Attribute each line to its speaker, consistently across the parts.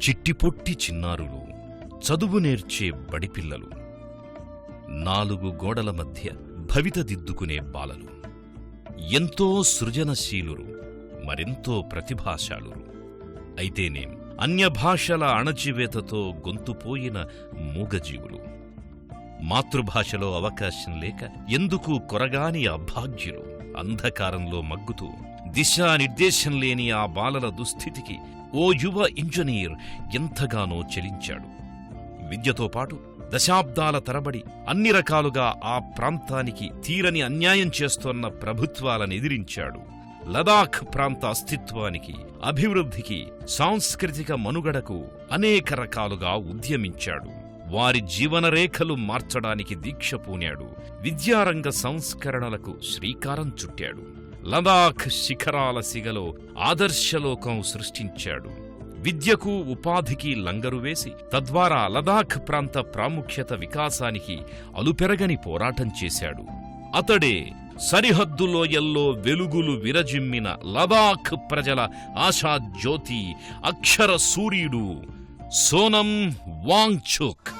Speaker 1: చిట్టిపొట్టి చిన్నారులు, చదువు నేర్చే బడిపిల్లలు, 4 గోడల మధ్య భవిత దిద్దుకునే బాలలు, ఎంతో సృజనశీలురు, మరెంతో ప్రతిభాశాలురు. అయితేనేం అన్యభాషల అణచివేతతో గొంతుపోయిన మూగజీవులు, మాతృభాషలో అవకాశం లేక ఎందుకు కొరగాని అభాగ్యులు, అంధకారంలో మగ్గుతూ దిశానిర్దేశం లేని ఆ బాలల దుస్థితికి ఓ యువ ఇంజనీర్ ఎంతగానో చెలించాడు. విద్యతో పాటు దశాబ్దాల తరబడి అన్ని రకాలుగా ఆ ప్రాంతానికి తీరని అన్యాయం చేస్తోన్న ప్రభుత్వాలను ఎదిరించాడు. లదాఖ్ ప్రాంత అస్తిత్వానికి, అభివృద్ధికి, సాంస్కృతిక మనుగడకు అనేక రకాలుగా ఉద్యమించాడు. వారి జీవనరేఖలు మార్చడానికి దీక్ష పూనాడు. విద్యారంగ సంస్కరణలకు శ్రీకారం చుట్టాడు. లదాఖ్ శిఖరాల సిగలో ఆదర్శలోకం సృష్టించాడు. విద్యకు, ఉపాధికి లంగరు వేసి తద్వారా లదాఖ్ ప్రాంత ప్రాముఖ్యత వికాసానికి అలుపెరగని పోరాటం చేశాడు. అతడే సరిహద్దులోయల్లో వెలుగులు విరజిమ్మిన లదాఖ్ ప్రజల ఆశాజ్యోతి, అక్షర సూర్యుడు సోనం వాంగ్చుక్.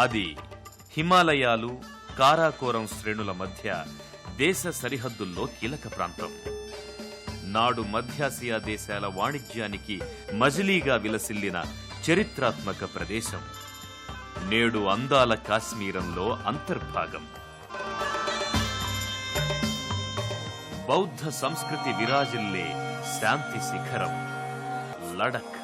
Speaker 2: అది హిమాలయాలు, కారాకోరం శ్రేణుల మధ్య దేశ సరిహద్దుల్లో కీలక ప్రాంతం. నాడు మధ్యాసియా దేశాల వాణిజ్యానికి మజిలీగా విలసిల్లిన చరిత్రాత్మక ప్రదేశం. నేడు అందాల కాశ్మీరంలో అంతర్భాగం. బౌద్ధ సంస్కృతి విరాజిల్లే శాంతి శిఖరం లడఖ్.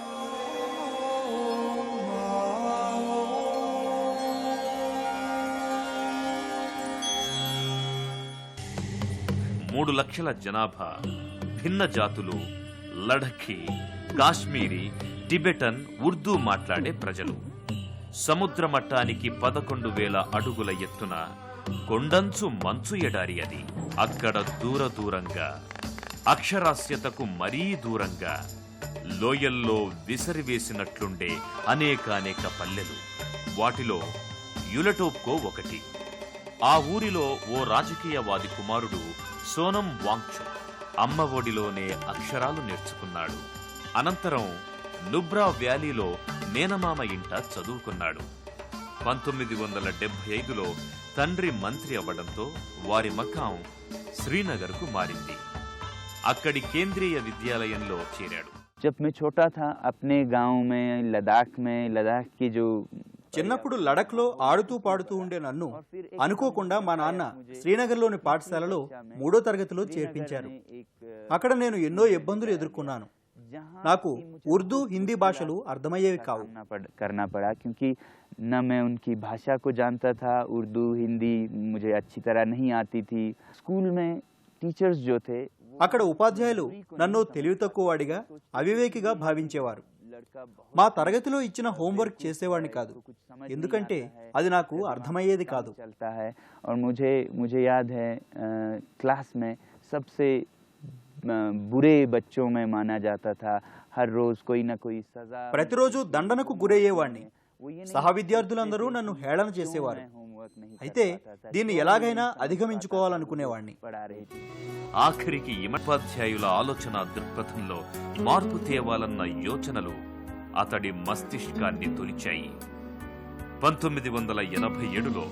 Speaker 2: మూడు లక్షల జనాభా, భిన్న జాతులు, లడఖీ, కాశ్మీరీ, టిబెటన్, ఉర్దూ మాట్లాడే ప్రజలు. సముద్ర మట్టానికి 11,000 అడుగుల ఎత్తున కొండంచు మంచు ఎడారి అది. అక్కడ దూరంగా, అక్షరాస్యతకు మరీ దూరంగా, లోయల్లో విసరివేసినట్లుండే అనేకానేక పల్లెలు. వాటిలో యులటోప్కో ఒకటి. ఆ ఊరిలో ఓ రాజకీయవాది కుమారుడు సోనం వాంగ్చుక్ అమ్మ ఒడిలోనే అక్షరాలు నేర్చుకున్నాడు. అనంతరం నుబ్రా వ్యాలీలో మేనమామ ఇంట చదువుకున్నాడు. 1975లో తండ్రి మంత్రి అవ్వడంతో వారి మకాం శ్రీనగర్కు మారింది. అక్కడి కేంద్రీయ విద్యాలయంలో చేరాడు.
Speaker 3: जब मैं छोटा था अपने गांव में लद्दाख की जो
Speaker 4: చిన్నప్పుడు లడఖ్లో ఆడుతూ పాడుతూ ఉండే నన్ను అనుకోకుండా మా నాన్న శ్రీనగర్లోని పాఠశాలలో 3వ తరగతిలో చేర్పించారు. అక్కడ నేను ఎన్నో ఇబ్బందులు ఎదుర్కొన్నాను. నాకు ఉర్దూ, హిందీ భాషలు అర్థమయ్యేవి కావు.
Speaker 3: करना पड़ा क्योंकि न मैं उनकी भाषा को जानता था, उर्दू हिंदी मुझे अच्छी तरह नहीं आती थी. स्कूल में टीचर्स जो थे
Speaker 4: అక్కడ ఉపాధ్యాయులు నన్ను తెలివి తక్కువవాడిగా, అవివేకిగా భావించేవారు. మా తరగతిలో ఇచ్చిన హోంవర్క్ చేసేవాడిని కాదు, ఎందుకంటే అది నాకు అర్థమయ్యేది కాదు.
Speaker 3: मुझे याद है क्लास में सबसे बुरे बच्चों में माना जाता था. हर रोज कोई ना कोई सजा. ప్రతిరోజు దండనకు గురయ్యేవాడిని. సహ విద్యార్థులందరూ నన్ను హేళన చేసేవారు. అయితే దీన్ని ఎలాగైనా అధిగమించుకోవాలనుకునేవాడిని.
Speaker 2: ఆఖరికి ఉపాధ్యాయుల ఆలోచన దృక్పథంలో మార్పు తేవాలన్న యోచనలు అతడి మస్తిష్కాన్ని తొలిచాయి. 1987లో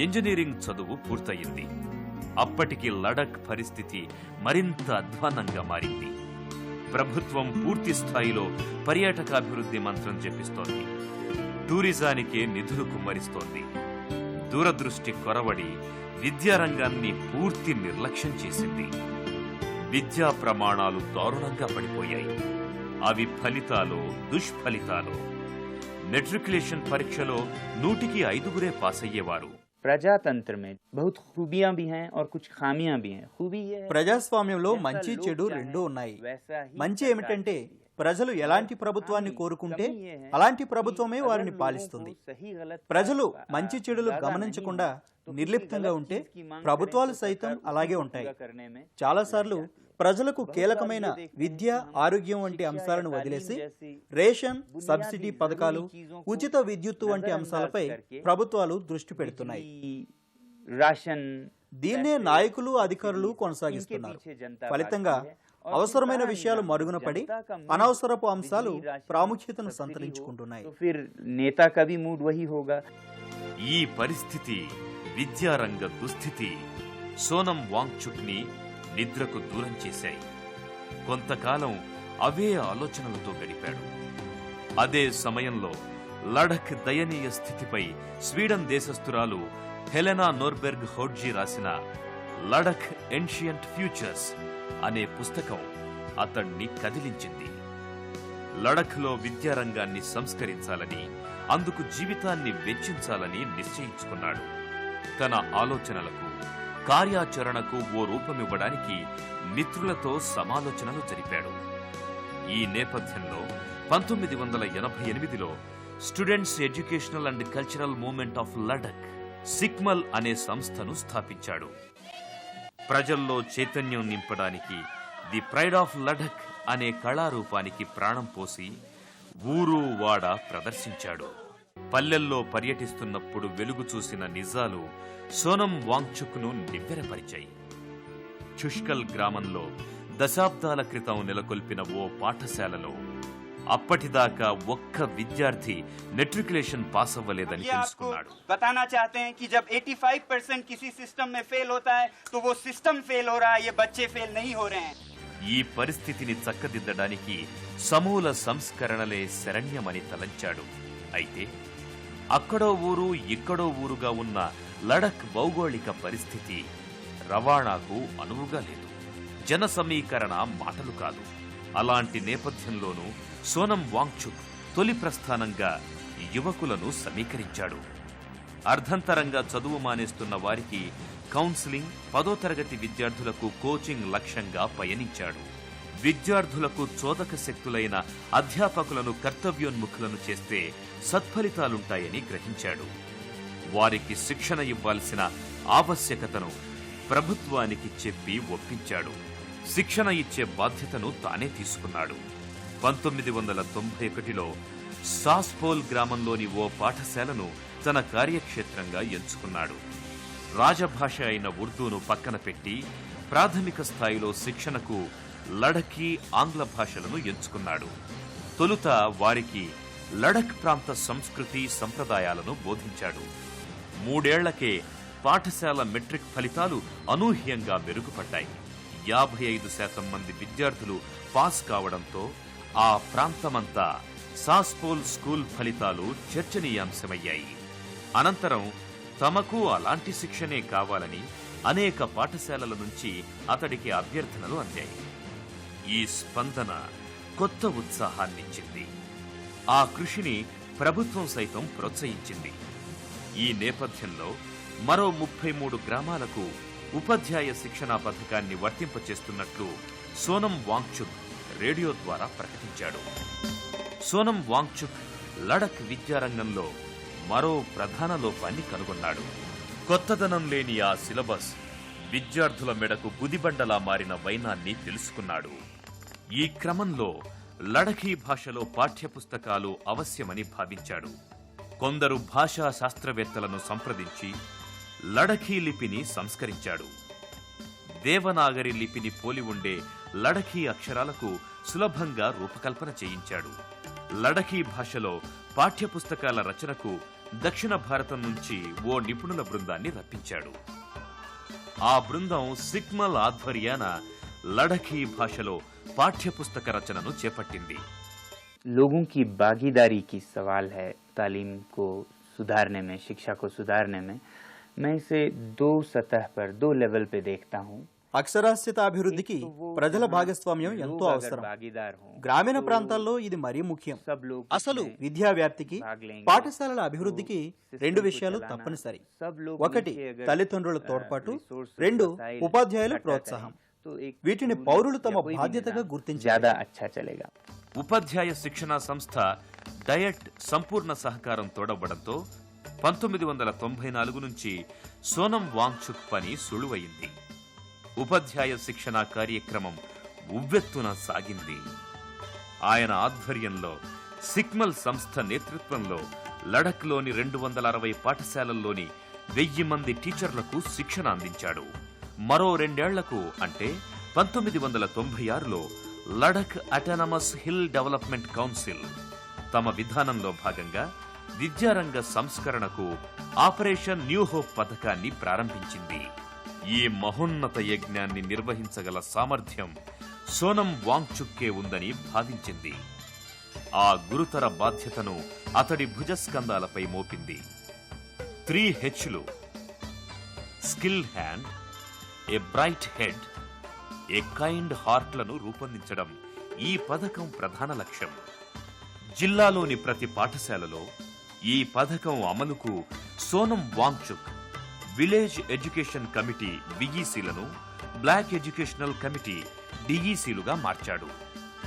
Speaker 2: ఇంజనీరింగ్ చదువు పూర్తయింది. అప్పటికి లడఖ్ పరిస్థితి మరింత అధ్వాన్నంగా మారింది. ప్రభుత్వం పూర్తి స్థాయిలో పర్యాటకాభివృద్ధి మంత్రం జపిస్తోంది. టూరిజానికే నిధులు కుమ్మరిస్తోంది. దూరదృష్టి కొరవడి విద్యారంగాన్ని పూర్తి నిర్లక్ష్యం చేసింది. విద్యా ప్రమాణాలు దారుణంగా పడిపోయాయి. అవి ఫలితాలు, దుష్ఫలితాలు. మెట్రికులేషన్ పరీక్షలో 100కి 5 పాస్ అయ్యేవారు.
Speaker 3: ప్రజాతంత్ర में बहुत खूबियां भी हैं और कुछ खामियां भी हैं. खूबी ये है
Speaker 4: ప్రజాస్వామ్యంలో మంచి చెడు రెండూ ఉన్నాయి. మంచి ఏమిటంటే ప్రజలు ఎలాంటి ప్రభుత్వాన్ని కోరుకుంటే అలాంటి ప్రభుత్వమే వారిని పాలిస్తుంది. ప్రజలు మంచి చెడులు గమనించకుండా నిర్లిప్తంగా ఉంటే ప్రభుత్వాలు సైతం అలాగే ఉంటాయి. చాలాసార్లు ప్రజలకు కీలకమైన విద్య, ఆరోగ్యం వంటి అంశాలను వదిలేసి రేషన్, సబ్సిడీ పథకాలు, ఉచిత విద్యుత్తు వంటి అంశాలపై ప్రభుత్వాలు దృష్టి పెడుతున్నాయి. దీన్నే నాయకులు, అధికారులు కొనసాగిస్తున్నారు. ఫలితంగా అవసరమైన విషయాలు మరుగున పడి అనవసరపు అంశాలు ప్రాముఖ్యతను సంతరించుకుంటున్నాయి.
Speaker 2: ఈ పరిస్థితి, విద్యారంగ దుస్థితి సోనం వాంగ్చుక్ ని నిద్రకు దూరం చేశాయి. కొంతకాలం అవే ఆలోచనలతో గడిపాడు. అదే సమయంలో లడఖ్ దయనీయ స్థితిపై స్వీడన్ దేశస్థురాలు హెలెనా నోర్బెర్గ్ హోడ్జీ రాసిన లడఖ్ ఏన్షియంట్ ఫ్యూచర్స్ అనే పుస్తకం అతణ్ణి కదిలించింది. లడఖ్లో విద్యారంగాన్ని సంస్కరించాలని, అందుకు జీవితాన్ని వెచ్చించాలని నిశ్చయించుకున్నాడు. తన ఆలోచనలకు, కార్యాచరణకు ఓ రూపమివ్వడానికి మిత్రులతో సమాలోచనలు జరిపాడు. ఈ నేపథ్యంలో 1988లో students educational and cultural movement of Ladakh, SECMOL అనే సంస్థను స్థాపించాడు. ప్రజల్లో చైతన్యం నింపడానికి ది ప్రైడ్ ఆఫ్ లడఖ్ అనే కళారూపానికి ప్రాణం పోసి ఊరు వాడ ప్రదర్శించాడు. పల్లెల్లో పర్యటిస్తున్నప్పుడు వెలుగు చూసిన నిజాలు సోనం వాంగ్చుక్ ను నివ్వెరపరిచాయి. చుష్కల్ గ్రామంలో దశాబ్దాల క్రితం నెలకొల్పిన ఓ పాఠశాలలో అప్పటిదాకా ఒక్క విద్యార్థి మెట్రికులేషన్ పాస్ అవ్వలేదని తెలుసుకున్నాడు.
Speaker 5: बताना चाहते हैं कि जब 85% किसी सिस्टम में फेल होता है तो वो सिस्टम फेल हो रहा है, ये बच्चे फेल नहीं हो रहे हैं.
Speaker 2: ఈ పరిస్థితిని చక్కదిద్దడానికి సమూల సంస్కరణలే శరణ్యమని తలంచాడు. అయితే అక్కడో ఊరు, ఇక్కడో ఊరుగా ఉన్న లడఖ్ భౌగోళిక పరిస్థితి రవాణాకు అనువుగా లేదు. జన సమీకరణ మాటలు కాదు. అలాంటి నేపథ్యంలోనూ సోనం వాంగ్చుక్ తొలి ప్రస్థానంగా యువకులను సమీకరించాడు. అర్ధంతరంగా చదువు మానేస్తున్న వారికి కౌన్సిలింగ్, 10వ తరగతి విద్యార్థులకు కోచింగ్ లక్ష్యంగా పయనించాడు. విద్యార్థులకు చోదక శక్తులైన అధ్యాపకులను కర్తవ్యోన్ముఖులను చేస్తే సత్ఫలితాలుంటాయని గ్రహించాడు. వారికి శిక్షణ ఇవ్వాల్సిన ఆవశ్యకతను ప్రభుత్వానికి చెప్పి ఒప్పించాడు. శిక్షణ ఇచ్చే బాధ్యతను తానే తీసుకున్నాడు. 1991లో సాస్పోల్ గ్రామంలోని ఓ పాఠశాలను తన కార్యక్షేత్రంగా ఎంచుకున్నాడు. రాజభాష అయిన ఉర్దూను పక్కన పెట్టి ప్రాథమిక స్థాయిలో శిక్షణకు లడఖీ, ఆంగ్ల భాషలను ఎంచుకున్నాడు. తొలుత వారికి లడఖ్ ప్రాంత సంస్కృతి, సంప్రదాయాలను బోధించాడు. 3 ఏళ్లకే పాఠశాల మెట్రిక్ ఫలితాలు అనూహ్యంగా మెరుగుపడ్డాయి. 55% మంది విద్యార్థులు పాస్ కావడంతో ఆ ప్రాంతమంతా సాస్పోల్ స్కూల్ ఫలితాలు చర్చనీయాంశమయ్యాయి. అనంతరం తమకు అలాంటి శిక్షణే కావాలని అనేక పాఠశాలల నుంచి అతడికి అభ్యర్థనలు అందాయి. ఈ స్పందన కొత్త ఉత్సాహాన్నిచ్చింది. ఆ కృషిని ప్రభుత్వం సైతం ప్రోత్సహించింది. ఈ నేపథ్యంలో మరో 33 గ్రామాలకు ఉపాధ్యాయ శిక్షణా పథకాన్ని వర్తింపచేస్తున్నట్లు సోనం వాంగ్చుక్ రేడియో ద్వారా ప్రకటించాడు. సోనం వాంగ్చుక్ లడఖ్ విద్యారంగంలో మరో ప్రధాన లోపాన్ని కనుగొన్నాడు. కొత్తదనం లేని ఆ సిలబస్ విద్యార్థుల మెడకు గుదిబండలా మారిన వైనాన్ని తెలుసుకున్నాడు. ఈ క్రమంలో లడఖీ భాషలో పాఠ్యపుస్తకాలు అవశ్యమని భావించాడు. కొందరు భాషా శాస్త్రవేత్తలను సంప్రదించి లడఖీ లిపిని సంస్కరించాడు. దేవనాగరి లిపిని పోలి ఉండే లడఖీ అక్షరాలకు సులభంగా రూపకల్పన చేయించాడు. లడఖీ భాషలో పాఠ్యపుస్తకాల రచనకు దక్షిణ భారతం నుంచి ఓ నిపుణుల బృందాన్ని రప్పించాడు. ఆ బృందం సిక్మల్ ఆధ్వర్యాన లడఖీ భాషలో పాఠ్యపుస్తక రచనను చేపట్టింది.
Speaker 3: लोगों की भागीदारी की सवाल है तालीम को सुधारने में, शिक्षा को सुधारने में. मैं इसे 2 सतह पर, 2 लेवल पे देखता हूँ.
Speaker 4: అక్షరాస్యత అభివృద్ధికి ప్రజల భాగస్వామ్యం ఎంతో అవసరం. గ్రామీణ ప్రాంతాల్లో ఇది మరీ ముఖ్యం. అసలు విద్యా వ్యాప్తికి, పాఠశాలల అభివృద్ధికి 2 విషయాలు తప్పనిసరి. 1 తల్లిదండ్రుల తోడ్పాటు, 2 ఉపాధ్యాయుల ప్రోత్సాహం. వీటిని పౌరులు తమ బాధ్యతగా గుర్తించాలి.
Speaker 2: ఉపాధ్యాయ శిక్షణా సంస్థ డయట్ సంపూర్ణ సహకారం తోడవ్వడంతో 1994 నుంచి సోనం వాంగ్చుక్ పని సులువయింది. ఉపాధ్యాయ శిక్షణ కార్యక్రమం ఉవ్వెత్తున సాగింది. ఆయన ఆధ్వర్యంలో సిక్మల్ సంస్థ నేతృత్వంలో లడఖ్లోని 260 పాఠశాలల్లోని 1000 మంది టీచర్లకు శిక్షణ అందించాడు. మరో 2 ఏళ్లకు అంటే 1996లో Ladakh autonomous hill development council తమ విధానంలో భాగంగా విద్యారంగ సంస్కరణకు ఆపరేషన్ న్యూ హోప్ పథకాన్ని ప్రారంభించింది. ఈ మహోన్నత యజ్ఞాన్ని నిర్వహించగల సామర్థ్యం సోనం వాంగ్చుక్కే ఉందని భావించింది. ఆ గురుతర బాధ్యతను అతడి భుజస్కంధాలపై మోపింది. 3 H'లు skill hand, a bright head, a kind హార్ట్లను రూపొందించడం ఈ పథకం ప్రధాన లక్ష్యం. జిల్లాలోని ప్రతి పాఠశాలలో ఈ పథకం అమలుకు Sonam Wangchuk village education committee విఈసీలను బ్లాక్ ఎడ్యుకేషనల్ కమిటీ డిఈసీలుగా మార్చాడు.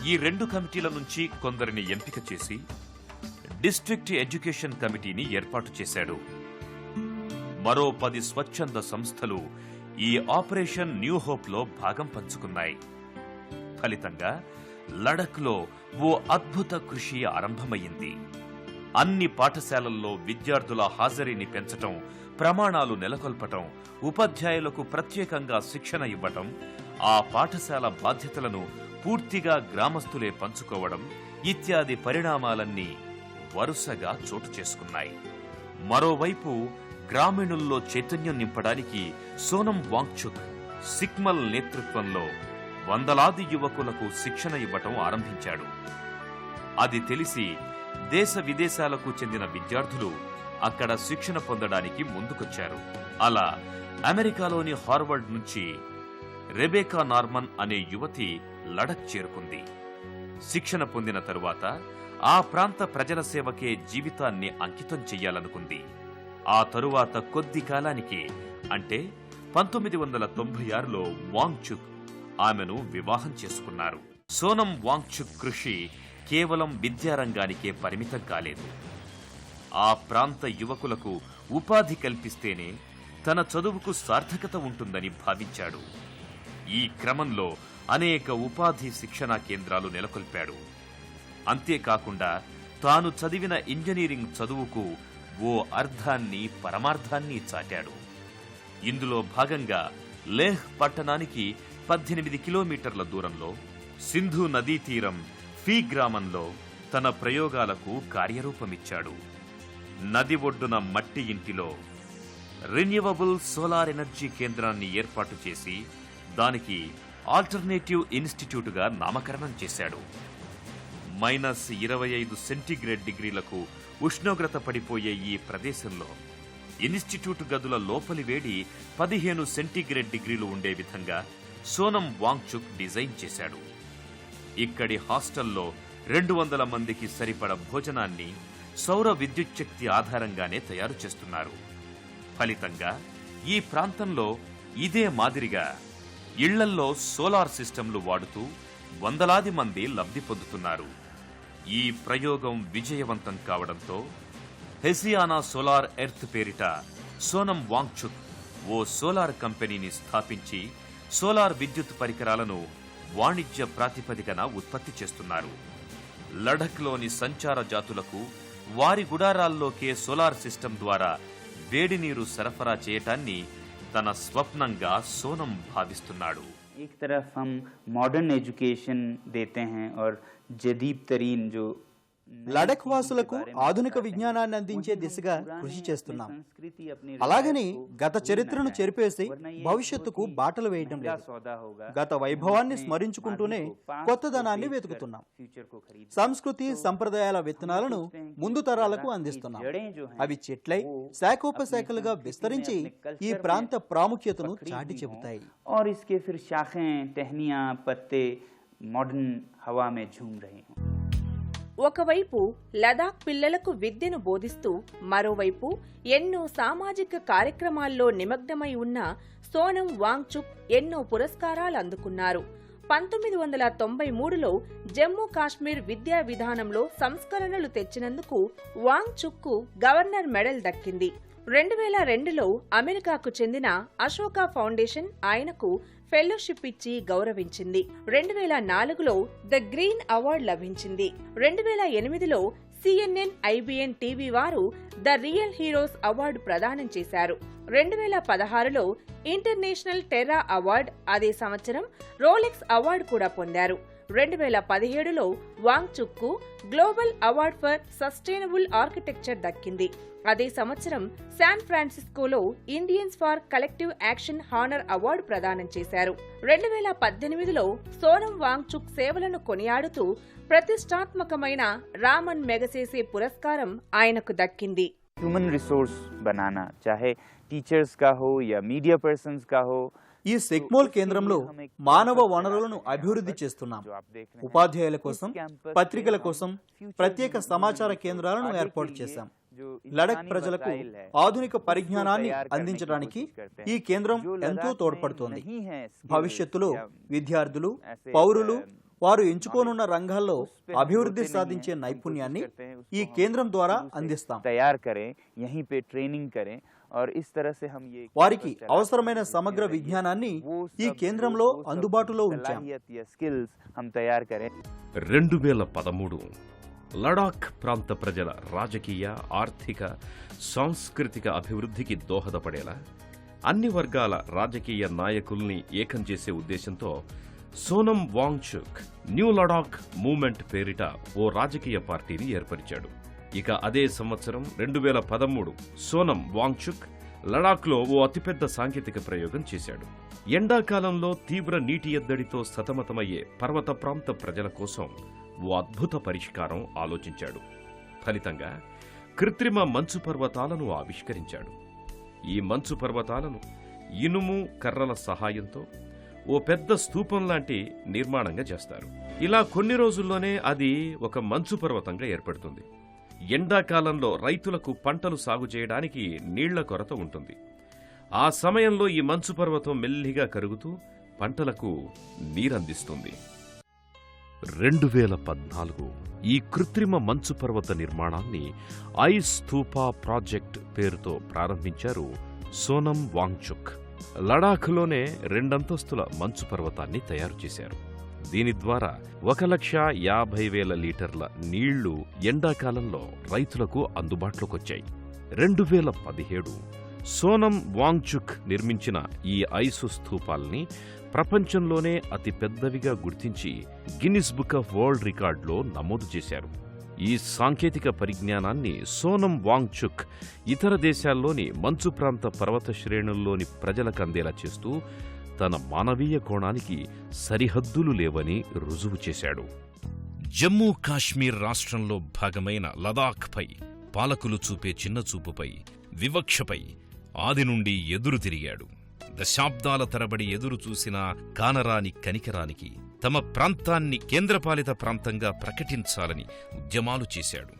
Speaker 2: ఈ 2 కమిటీల నుంచి కొందరిని ఎంపిక చేసి డిస్ట్రిక్ట్ ఎడ్యుకేషన్ కమిటీని ఏర్పాటు చేశాడు. మరో 10 స్వచ్ఛంద సంస్థలు ఈ ఆపరేషన్ న్యూ హోప్ లో భాగం పంచుకున్నాయి. ఫలితంగా లడఖ్లో ఓ అద్భుత కృషి ఆరంభమైంది. అన్ని పాఠశాలల్లో విద్యార్థుల హాజరీని పెంచటం, ప్రమాణాలు నెలకొల్పటం, ఉపాధ్యాయులకు ప్రత్యేకంగా శిక్షణ ఇవ్వటం, ఆ పాఠశాల బాధ్యతలను పూర్తిగా గ్రామస్తులే పంచుకోవడం ఇత్యాది పరిణామాలన్నీ వరుసగా చోటు చేసుకున్నాయి. మరోవైపు గ్రామీణుల్లో చైతన్యం నింపడానికి సోనం వాంగ్చుక్ సిక్మల్ నేతృత్వంలో వందలాది యువకులకు శిక్షణ ఇవ్వటం ఆరంభించాడు. అది తెలిసి దేశ విదేశాలకు చెందిన విద్యార్థులు అక్కడ శిక్షణ పొందడానికి ముందుకొచ్చారు. అలా అమెరికాలోని హార్వర్డ్ నుంచి రెబేకా నార్మన్ అనే యువతి లడఖ్ చేరుకుంది. శిక్షణ పొందిన తరువాత ఆ ప్రాంత ప్రజల సేవకే జీవితాన్ని అంకితం చెయ్యాలనుకుంది. ఆ తరువాత కొద్ది కాలానికి అంటే 1996లో వాంగ్చుక్ ఆమెను వివాహం చేసుకున్నారు. సోనం వాంగ్చుక్ కృషి కేవలం విద్యారంగానికే పరిమితం కాలేదు. ఆ ప్రాంత యువకులకు ఉపాధి కల్పిస్తేనే తన చదువుకు సార్థకత ఉంటుందని భావించాడు. ఈ క్రమంలో అనేక ఉపాధి శిక్షణా కేంద్రాలు నెలకొల్పాడు. అంతేకాకుండా తాను చదివిన ఇంజనీరింగ్ చదువుకు ఓ అర్థాన్ని, పరమార్థాన్ని చాటాడు. ఇందులో భాగంగా లేహ్ పట్టణానికి 18 కిలోమీటర్ల దూరంలో సింధు నదీ తీరం ఫీ గ్రామంలో తన ప్రయోగాలకు కార్యరూపమిచ్చాడు. నది ఒడ్డున మట్టి ఇంటిలో రెన్యూవబుల్ సోలార్ ఎనర్జీ కేంద్రాన్ని ఏర్పాటు చేసి దానికి ఆల్టర్నేటివ్ ఇన్స్టిట్యూట్గా నామకరణం చేశాడు. -25 సెంటీగ్రేడ్ డిగ్రీలకు ఉష్ణోగ్రత పడిపోయే ఈ ప్రదేశంలో ఇన్స్టిట్యూట్ గదుల లోపలి వేడి 15 సెంటీగ్రేడ్ డిగ్రీలు ఉండే విధంగా సోనం వాంగ్చుక్ డిజైన్ చేశాడు. ఇక్కడి హాస్టల్లో 200 మందికి సరిపడ భోజనాన్ని సౌర విద్యుత్ శక్తి ఆధారంగానే తయారు చేస్తున్నారు. ఫలితంగా ఈ ప్రాంతంలో ఇదే మాదిరిగా ఇళ్లల్లో సోలార్ సిస్టంలు వాడుతూ వందలాది మంది లబ్ధి పొందుతున్నారు. ఈ ప్రయోగం విజయవంతం కావడంతో హెసియానా సోలార్ ఎర్త్ పేరిట సోనం వాంగ్చుక్ ఓ సోలార్ కంపెనీని స్థాపించి సోలార్ విద్యుత్ పరికరాలను వాణిజ్య ప్రాతిపదికన ఉత్పత్తి చేస్తున్నారు. లడఖ్లోని సంచార జాతులకు వారి గుడారాల్లోకే సోలార్ సిస్టమ్ ద్వారా వేడి నీరు సరఫరా చేయటాన్ని తన స్వప్నంగా సోనం భావిస్తున్నాడు.
Speaker 3: एक तरफ हम मॉडर्न एजुकेशन देते हैं और जदीद तरीन जो
Speaker 4: లడఖ్ వాసులకు ఆధునిక విజ్ఞానాన్ని అందించే దిశగా కృషి చేస్తున్నాం. అలాగని గత చరిత్రను చెరిపేసి భవిష్యత్తుకు బాటలు వేయడం లేదు. గత వైభవాన్ని స్మరించుకుంటూనే కొత్తదనాన్ని వెతుకుతున్నాం. సంస్కృతి సంప్రదాయాల విత్తనాలను ముందు తరాలకు అందిస్తున్నాం. అవి చెట్లై శాఖోపశాఖలుగా విస్తరించి ఈ ప్రాంత ప్రాముఖ్యతను చాటి చెబుతాయి.
Speaker 3: और इसके फिर शाखें, टहनियां, पत्ते मॉडर्न हवा में झूम रहे हैं.
Speaker 6: ఒకవైపు లదాఖ్ పిల్లలకు విద్యను బోధిస్తూ మరోవైపు ఎన్నో సామాజిక కార్యక్రమాల్లో నిమగ్నమై ఉన్న సోనం వాంగ్చుక్ ఎన్నో పురస్కారాలు అందుకున్నారు. 1993లో జమ్మూ కాశ్మీర్ విద్యా విధానంలో సంస్కరణలు తెచ్చినందుకు వాంగ్చుక్కు గవర్నర్ మెడల్ దక్కింది. 2002లో అమెరికాకు చెందిన అశోక ఫౌండేషన్ ఆయనకు ఫెలోషిప్ ఇచ్చి గౌరవించింది. 2004లో ద గ్రీన్ అవార్డు లభించింది. 2008లో CNN IBN టీవీ వారు ద రియల్ హీరోస్ అవార్డు ప్రదానం చేశారు. 2016లో ఇంటర్నేషనల్ టెర్రా అవార్డు, అదే సంవత్సరం రోలెక్స్ అవార్డు కూడా పొందారు. 2017లో వాంగ్చుక్కు global award for sustainable architecture దక్కింది. అదే సంవత్సరం శాన్ ఫ్రాన్సిస్కోలో Indians for collective action honour award ప్రదానం చేశారు. 2018లో సోనం వాంగ్చుక్ సేవలను కొనియాడుతూ ప్రతిష్టాత్మకమైన రామన్ మెగసేసే పురస్కారం ఆయనకు దక్కింది.
Speaker 3: హ్యూమన్ రిసోర్స్ బనానా, చాహే టీచర్స్ కా హో యా మీడియా పర్సన్స్ కా హో,
Speaker 4: ఈ సెగ్మోల్ కేంద్రంలో మానవ వనరులను అభివృద్ధి చేస్తున్నాం. ఉపాధ్యాయుల కోసం, పత్రికల కోసం ప్రత్యేక సమాచార కేంద్రాలను ఏర్పాటు చేశాం. లడక్ ప్రజలకు ఆధునిక పరిజ్ఞానాన్ని అందించడానికి ఈ కేంద్రం ఎంతో తోడ్పడుతోంది. భవిష్యత్తులో విద్యార్థులు, పౌరులు వారు ఎంచుకోనున్న రంగాల్లో అభివృద్ధి సాధించే నైపుణ్యాన్ని ఈ కేంద్రం ద్వారా అందిస్తాం. వారికి అవసరమైన సమగ్ర విజ్ఞానాన్ని ఈ కేంద్రంలో అందుబాటులో ఉంచాం.
Speaker 1: 2013 లడాక్ ప్రాంత ప్రజల రాజకీయ, ఆర్థిక, సాంస్కృతిక అభివృద్ధికి దోహదపడేలా అన్ని వర్గాల రాజకీయ నాయకుల్ని ఏకం చేసే ఉద్దేశంతో సోనం వాంగ్చుక్ న్యూ లడాక్ మూవ్మెంట్ పేరిట ఓ రాజకీయ పార్టీని ఏర్పరిచాడు. ఇక అదే సంవత్సరం 2013 సోనం వాంగ్చుక్ లడాఖ్లో ఓ అతిపెద్ద సాంకేతిక ప్రయోగం చేశాడు. ఎండాకాలంలో తీవ్ర నీటి ఎద్దడితో సతమతమయ్యే పర్వత ప్రాంత ప్రజల కోసం ఓ అద్భుత పరిష్కారం ఆలోచించాడు. ఫలితంగా కృత్రిమ మంచు పర్వతాలను ఆవిష్కరించాడు. ఈ మంచు పర్వతాలను ఇనుము కర్రల సహాయంతో ఓ పెద్ద స్తూపం లాంటి నిర్మాణంగా చేస్తారు. ఇలా కొన్ని రోజుల్లోనే అది ఒక మంచు పర్వతంగా ఏర్పడుతుంది. ఎండాకాలంలో రైతులకు పంటలు సాగు చేయడానికి నీళ్ల కొరత ఉంటుంది. ఆ సమయంలో ఈ మంచు పర్వతం మెల్లిగా కరుగుతూ పంటలకు నీరందిస్తుంది. 2014 ఈ కృత్రిమ మంచు పర్వత నిర్మాణాన్ని ఐస్ స్తూపా ప్రాజెక్ట్ పేరుతో ప్రారంభించారు సోనం వాంగ్చుక్. లడాఖ్లోనే 2 అంతస్తుల మంచు పర్వతాన్ని తయారు చేశారు. దీని ద్వారా 1,50,000 లీటర్ల నీళ్లు ఎండాకాలంలో రైతులకు అందుబాటులోకొచ్చాయి. 2017 సోనం వాంగ్చుక్ నిర్మించిన ఈ ఐసు స్తూపాల్ని ప్రపంచంలోనే అతి పెద్దవిగా గుర్తించి గిన్నిస్ బుక్ ఆఫ్ వరల్డ్ రికార్డులో నమోదు చేశారు. ఈ సాంకేతిక పరిజ్ఞానాన్ని సోనం వాంగ్చుక్ ఇతర దేశాల్లోని మంచు ప్రాంత పర్వత శ్రేణుల్లోని ప్రజలకు అందేలా చేస్తూ తన మానవీయ కోణానికి సరిహద్దులు లేవని రుజువు చేశాడు. జమ్మూ కాశ్మీర్ రాష్ట్రంలో భాగమైన లదాఖ్పై పాలకులు చూపే చిన్నచూపుపై, వివక్షపై ఆది నుండి ఎదురు తిరిగాడు. దశాబ్దాల తరబడి ఎదురు చూసిన కానరాని కనికరానికి తమ ప్రాంతాన్ని కేంద్రపాలిత ప్రాంతంగా ప్రకటించాలని ఉద్యమాలు చేశాడు.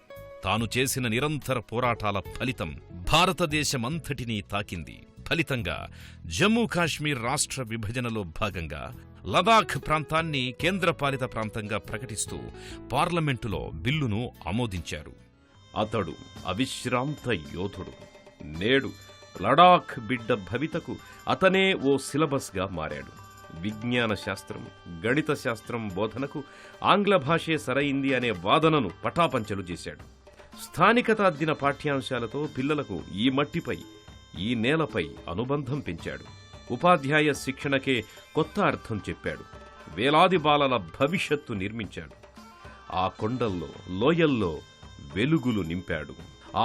Speaker 1: తాను చేసిన నిరంతర పోరాటాల ఫలితం భారతదేశమంతటినీ తాకింది. ఫలితంగా జమ్మూ కాశ్మీర్ రాష్ట్ర విభజనలో భాగంగా లదాఖ్ ప్రాంతాన్ని కేంద్రపాలిత ప్రాంతంగా ప్రకటిస్తూ పార్లమెంటులో బిల్లును ఆమోదించారు. అతడు అవిశ్రాంత యోధుడు. నేడు లడాఖ్ బిడ్డ భవితకు అతనే ఓ సిలబస్గా మారాడు. విజ్ఞాన శాస్త్రం, గణిత శాస్త్రం బోధనకు ఆంగ్ల భాషే సరైంది అనే వాదనను పటాపంచలు చేశాడు. స్థానికతాద్దిన పాఠ్యాంశాలతో పిల్లలకు ఈ మట్టిపై, ఈ నేలపై అనుబంధం పెంచాడు. ఉపాధ్యాయ శిక్షణకే కొత్త అర్థం చెప్పాడు. వేలాది బాలల భవిష్యత్తు నిర్మించాడు. ఆ కొండల్లో, లోయల్లో వెలుగులు నింపాడు.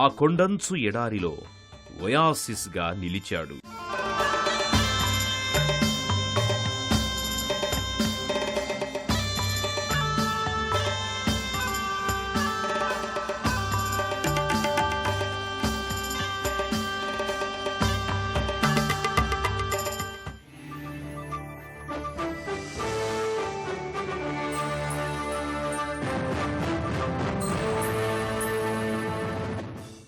Speaker 1: ఆ కొండంచు ఎడారిలో ఒయాసిస్గా నిలిచాడు.